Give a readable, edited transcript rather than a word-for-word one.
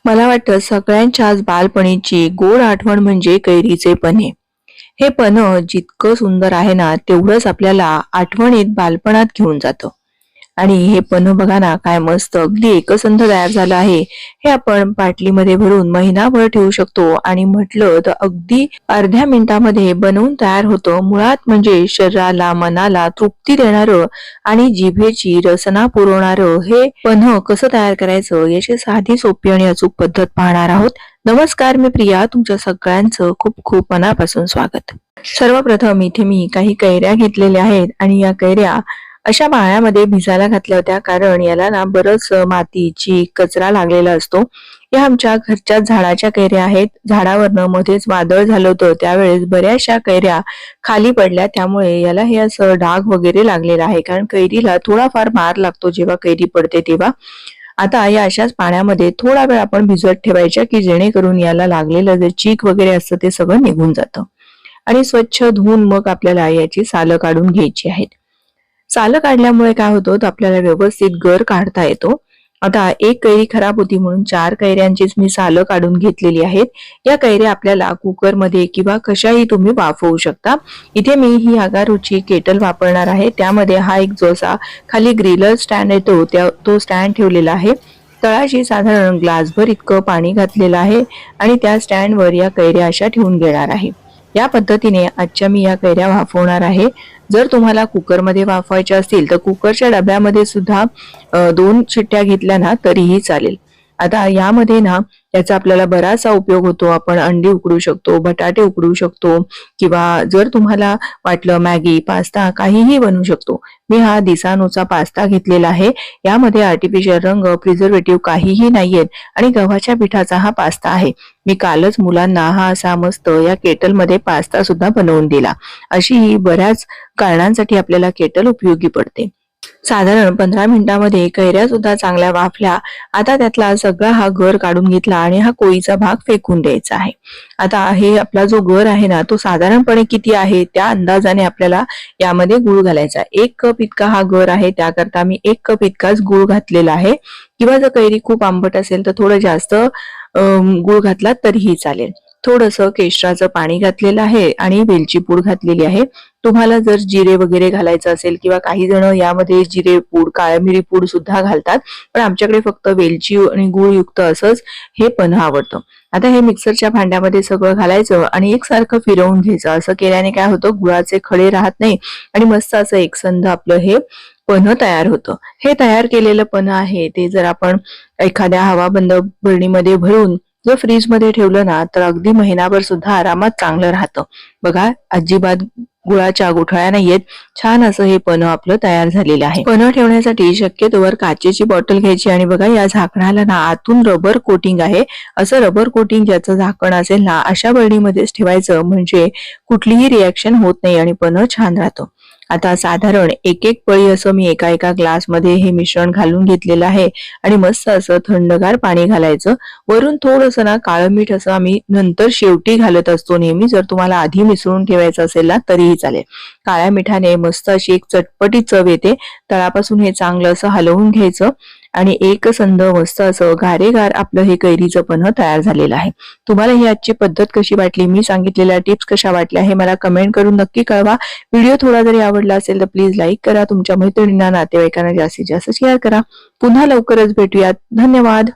मला वाटतं सगळ्यांच्याच बालपणीची गोड आठवण म्हणजे कैरीचे पन्हे. हे पन्ह जितकं सुंदर आहे ना, तेवढंच आपल्याला आठवणीत बालपणात घेऊन जातं. आणि हे पन्ह बघा ना, काय मस्त अगदी एकसंध तयार झालं आहे. हे आपण बाटलीमध्ये भरून महिनाभर ठेवू शकतो आणि म्हटलं तर अगदी अर्ध्या मिनिटामध्ये बनवून तयार होतं. मुळात म्हणजे शरीराला मनाला तृप्ती देणारं आणि जिभेची रसना पुरवणारं हे पन्ह कसं तयार करायचं याची साधी सोपी आणि अचूक पद्धत पाहणार आहोत. नमस्कार, मी प्रिया, तुमच्या सगळ्यांचं खूप खूप मनापासून स्वागत. सर्वप्रथम इथे मी काही कैऱ्या घेतलेल्या आहेत आणि या कैऱ्या अशा पाण्यामध्ये भिजायला घातल्या होत्या, कारण याला ना बरंच मातीची कचरा लागलेला असतो. या आमच्या घरच्या झाडाच्या कैऱ्या आहेत. झाडावरनं मध्येच वादळ झालं होतं, त्यावेळेस बऱ्याचशा कैऱ्या खाली पडल्या, त्यामुळे याला हे असं डाग वगैरे लागलेला आहे. कारण कैरीला थोडाफार मार लागतो जेव्हा कैरी पडते तेव्हा. आता या अशाच पाण्यामध्ये थोडा वेळ आपण भिजवत ठेवायच्या, की जेणेकरून याला लागलेलं जे चीक वगैरे असतं ते सगळं निघून जातं. आणि स्वच्छ धुवून मग आपल्याला याची सालं काढून घ्यायची आहेत. सालं काढल्यामुळे काय होतं, तर आपल्याला व्यवस्थित गर काढता येतो. आता एक कैरी खराब होती म्हणून 4 कैऱ्यांचीच मी सालं काढून घेतलेली आहेत. या कैऱ्या आपल्याला कुकरमध्ये किंवा कशाही तुम्ही वाफवू शकता. इथे मी ही अगारूची केटल वापरणार आहे. त्यामध्ये हा एक जो असा खाली ग्रिलर स्टँड येतो तो स्टँड ठेवलेला आहे. तळाशी साधारण ग्लासभर इतकं पाणी घातलेलं आहे आणि त्या स्टँडवर या कैऱ्या अशा ठेवून घेणार आहे. या पद्धतीने आजच्या मी या कैऱ्या वाफवणार आहे. जर तुम्हाला कुकरमध्ये वाफवायच्या असतील तर कुकरच्या डब्यामध्ये सुद्धा 2 शिट्ट्या घेतल्या ना तरीही चालेल. आता यामध्ये ना याचा आपल्याला बराचसा उपयोग होतो. आपण अंडी उकडू शकतो, बटाटे उकडू शकतो, किंवा जर तुम्हाला वाटलं मॅगी, पास्ता काहीही बनवू शकतो. मी हा दिसानोचा पास्ता घेतलेला आहे. यामध्ये आर्टिफिशियल रंग, प्रिझर्वेटिव्ह काहीही नाहीयेत आणि गव्हाच्या पिठाचा हा पास्ता आहे. मी कालच मुलांना हा असा मस्त या केटलमध्ये पास्ता सुद्धा बनवून दिला. अशी ही बऱ्याच कारणांसाठी आपल्याला केटल उपयोगी पडते. साधारण 15 मिनिटांमध्ये कैऱ्या सुद्धा चांगल्या वाफल्या. आता त्यातला सगळा हा गर काढून घेतला आणि हा कोळीचा भाग फेकून द्यायचा आहे. आता हे आपला जो गर आहे ना तो साधारणपणे किती आहे त्या अंदाजाने आपल्याला यामध्ये गूळ घालायचा. 1 कप इतका हा गर आहे, त्याकरता मी 1 कप इतकाच गूळ घातलेला आहे. किंवा जर कैरी खूप आंबट असेल तर थोडं जास्त गूळ घातला तरीही चालेल. थोडंसं केशराचं पाणी घातलेलं आहे आणि वेलची पूड घातलेली आहे. तुम्हाला जर जिरे वगैरे घालायचं असेल, किंवा काही जण यामध्ये जिरे पूड, काळी मिरी पूड सुद्धा घालतात, पण आमच्याकडे फक्त वेलची आणि गूळ युक्त असंच हे पन्ह आवडतं. आता हे मिक्सरच्या भांड्यामध्ये सगळं घालायचं आणि एकसारखं फिरवून घ्यायचं. असं केल्याने काय होतं, गुळाचे खडे राहत नाही आणि मस्त असं एकसंध आपलं हे पन्ह तयार होतं. हे तयार केलेलं पन्ह आहे ते जर आपण एखाद्या हवाबंद बरणीमध्ये भरून जर फ्रीज मध्ये ठेवलं ना तर अगदी महिनाभर सुद्धा आरामात चांगलं राहतं. बघा, अजिबात गुळाच्या गुठळ्या नाहीयेत. छान असं हे पन्ह आपलं तयार झालेलं आहे. पन्ह ठेवण्यासाठी शक्यतोवर काचेची बॉटल घ्यायची आणि बघा या झाकणाला ना आतून रबर कोटिंग आहे. असं रबर कोटिंग ज्याचं झाकण असेल ना अशा बरणीमध्येच ठेवायचं, म्हणजे कुठलीही रिॲक्शन होत नाही आणि पन्ह छान राहतं. आता साधारण एक पळी असं मी एका ग्लासमध्ये हे मिश्रण घालून घेतलेलं आहे आणि मस्त असं थंडगार पाणी घालायचं. वरून थोडंसं ना काळं मीठ असं आम्ही नंतर शेवटी घालत असतो नेहमी. जर तुम्हाला आधी मिसळून ठेवायचं असेल ना तरीही चालेल. काळ्या मिठाने मस्त अशी एक चटपटी चव येते. तळापासून हे चांगलं असं हलवून घ्यायचं आणि एकसंध मस्त असं गारेगार आपलं हे कैरीचं पन्ह तयार झालेलं आहे. तुम्हाला ही आजची पद्धत कशी वाटली, मी सांगितलेल्या टिप्स कशा वाटल्या हे मला कमेंट करून नक्की कळवा. व्हिडिओ थोडा जरी आवडला असेल तर प्लीज लाईक करा. तुमच्या मैत्रिणींना, नातेवाईकांना जास्तीत जास्त शेअर करा. पुन्हा लवकरच भेटूयात. धन्यवाद.